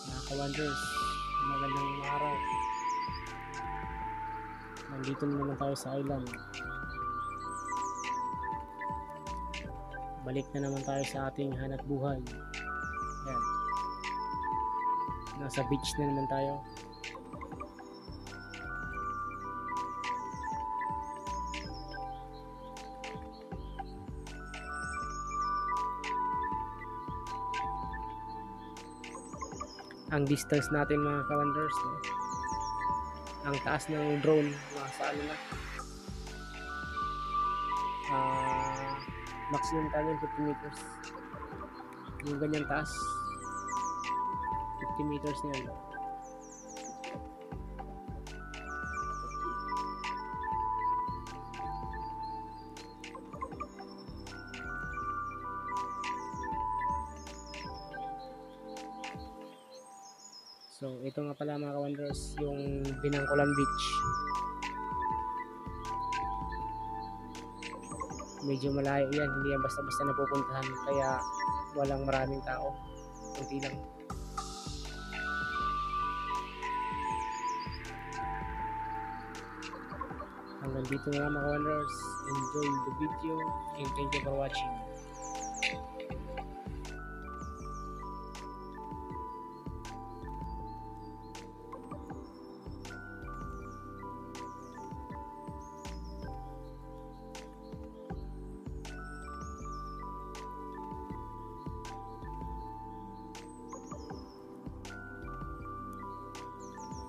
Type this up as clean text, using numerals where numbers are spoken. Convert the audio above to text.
Mga ka-wonders, magandang araw. Nandito na naman tayo sa island. Balik na naman tayo sa ating hanap buhay. Yan. Nasa beach na naman tayo. Ang distance natin mga ka-wonders, no? Ang taas ng drone, nasa ano na, maximum tayo 50 meters. Yung ganyan taas, 50 meters na yan. So ito nga pala mga ka-wonders, yung Binangkulan Beach. Medyo malayo yan, hindi yan basta-basta napupuntahan, kaya walang maraming tao, kunti lang. Hanggang dito na mga ka-wonders. Enjoy the video and thank you for watching.